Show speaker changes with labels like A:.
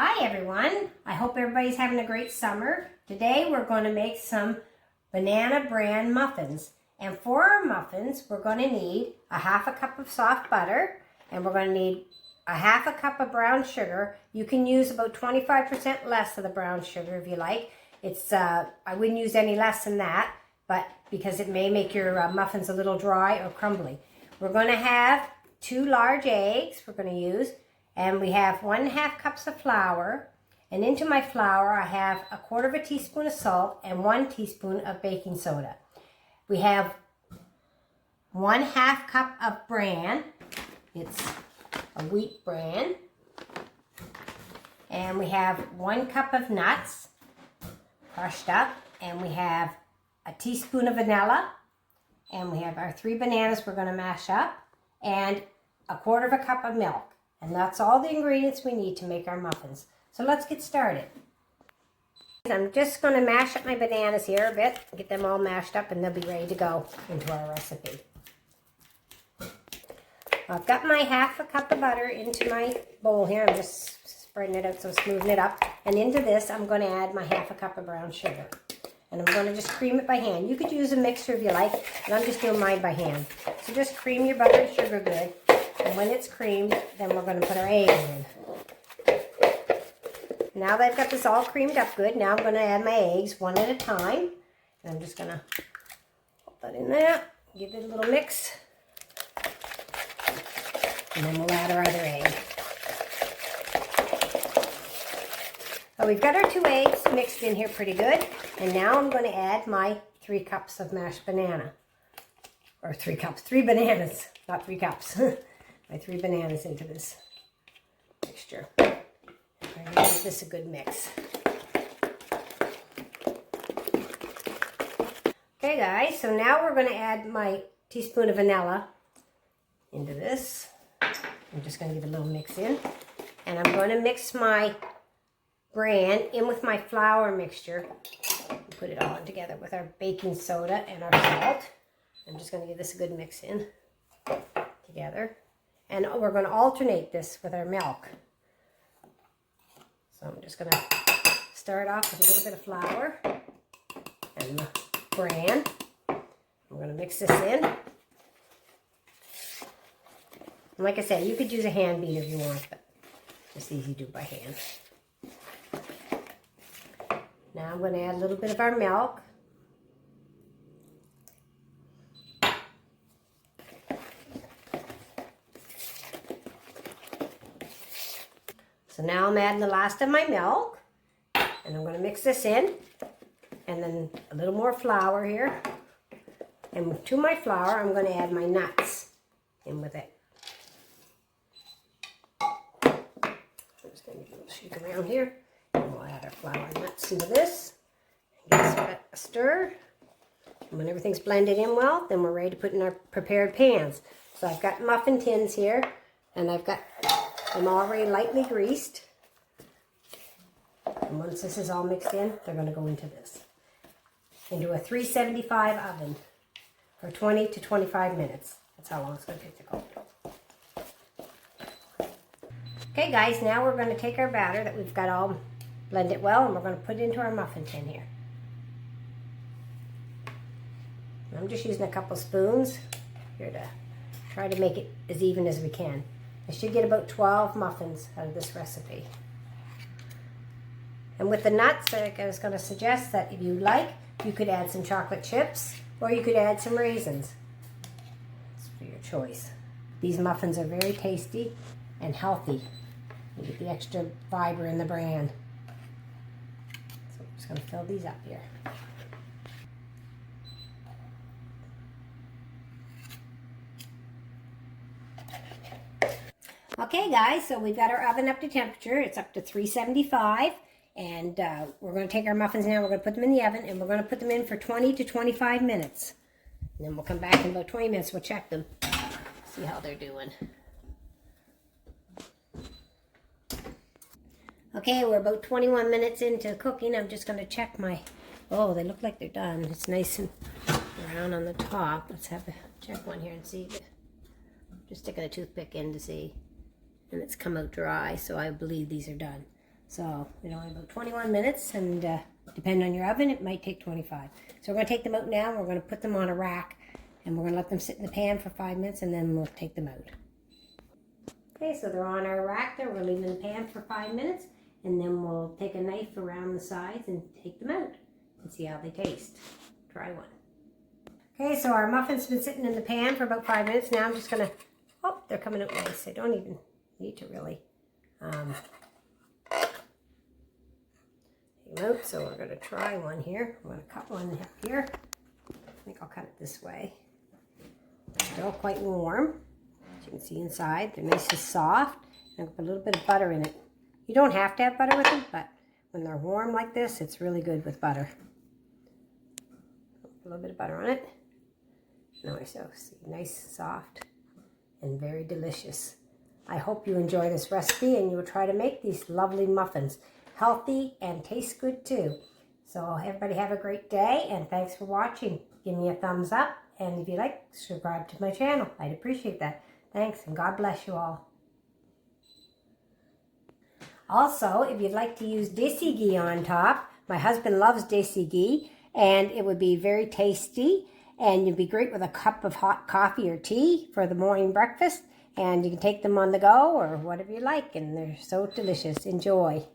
A: Hi everyone, I hope everybody's having a great summer. Today we're going to make some banana bran muffins. And for our muffins, we're going to need a half a cup of soft butter, and we're going to need a half a cup of brown sugar. You can use about 25% less of the brown sugar if you like. I wouldn't use any less than that, but because it may make your muffins a little dry or crumbly. We're going to have 2 large eggs we're going to use. And we have 1/2 cups of flour, and into my flour I have 1/4 teaspoon of salt and 1 teaspoon of baking soda. We have 1/2 cup of bran. It's a wheat bran. And we have 1 cup of nuts crushed up, and we have a teaspoon of vanilla, and we have our 3 bananas we're going to mash up, and 1/4 cup of milk. And that's all the ingredients we need to make our muffins. So let's get started. I'm just going to mash up my bananas here a bit, get them all mashed up, and they'll be ready to go into our recipe. I've got my 1/2 cup of butter into my bowl here. I'm just spreading it out so smoothing it up. And into this, I'm going to add my 1/2 cup of brown sugar. And I'm going to just cream it by hand. You could use a mixer if you like, but I'm just doing mine by hand. So just cream your butter and sugar good. And when it's creamed, then we're going to put our eggs in. Now that I've got this all creamed up good, now I'm going to add my eggs one at a time. And I'm just going to put that in there, give it a little mix. And then we'll add our other egg. So we've got our 2 eggs mixed in here pretty good. And now I'm going to add my 3 cups of mashed banana. Or 3 cups, 3 bananas, not 3 cups. My 3 bananas into this mixture. I'm going to give this a good mix. Okay guys, so now we're going to add my teaspoon of vanilla into this. I'm just going to give a little mix in. And I'm going to mix my bran in with my flour mixture. Put it all in together with our baking soda and our salt. I'm just going to give this a good mix in together. And we're going to alternate this with our milk. So I'm just going to start off with a little bit of flour and the bran. I'm going to mix this in. And like I said, you could use a hand beater if you want, but it's easy to do by hand. Now I'm going to add a little bit of our milk. So now I'm adding the last of my milk, and I'm going to mix this in, and then a little more flour here. And to my flour, I'm going to add my nuts in with it. I'm just going to give a little shake around here, and we'll add our flour and nuts into this. Give this a stir. And when everything's blended in well, then we're ready to put in our prepared pans. So I've got muffin tins here, and I've got them already lightly greased. And once this is all mixed in, they're going to go into this. Into a 375 oven for 20 to 25 minutes. That's how long it's going to take to cook. Okay guys, now we're going to take our batter that we've got all blended well, and we're going to put it into our muffin tin here. And I'm just using a couple spoons here to try to make it as even as we can. I should get about 12 muffins out of this recipe. And with the nuts, I was going to suggest that if you like, you could add some chocolate chips, or you could add some raisins. It's for your choice. These muffins are very tasty and healthy. You get the extra fiber in the bran. So I'm just going to fill these up here. Okay guys, so we've got our oven up to temperature. It's up to 375, and we're going to take our muffins now, we're going to put them in the oven, and we're going to put them in for 20 to 25 minutes. And then we'll come back in about 20 minutes, we'll check them, see how they're doing. Okay, we're about 21 minutes into cooking. I'm just going to check my, oh, they look like they're done. It's nice and brown on the top. Let's have a check one here and see. Just sticking a toothpick in to see. And it's come out dry, so I believe these are done. So, only about 21 minutes, and depending on your oven, it might take 25. So we're going to take them out now, and we're going to put them on a rack, and we're going to let them sit in the pan for 5 minutes, and then we'll take them out. Okay, so they're on our rack there. We're leaving in the pan for 5 minutes, and then we'll take a knife around the sides and take them out and see how they taste. Try one. Okay, so our muffins have been sitting in the pan for about 5 minutes. Now I'm just going to, oh, they're coming out nice. I don't even need to really take them out. So we're going to try one here. I'm going to cut one up here. I think I'll cut it this way. Still quite warm. As you can see inside, they're nice and soft. And I'll put a little bit of butter in it. You don't have to have butter with them, but when they're warm like this, it's really good with butter. A little bit of butter on it. Nice, see, nice, soft, and very delicious. I hope you enjoy this recipe and you will try to make these lovely muffins. Healthy and taste good too. So everybody have a great day, and thanks for watching. Give me a thumbs up, and if you like, subscribe to my channel. I'd appreciate that. Thanks, and God bless you all. Also, if you'd like to use desi ghee on top, my husband loves desi ghee, and it would be very tasty, and you'd be great with a cup of hot coffee or tea for the morning breakfast, and you can take them on the go or whatever you like, and they're so delicious. Enjoy.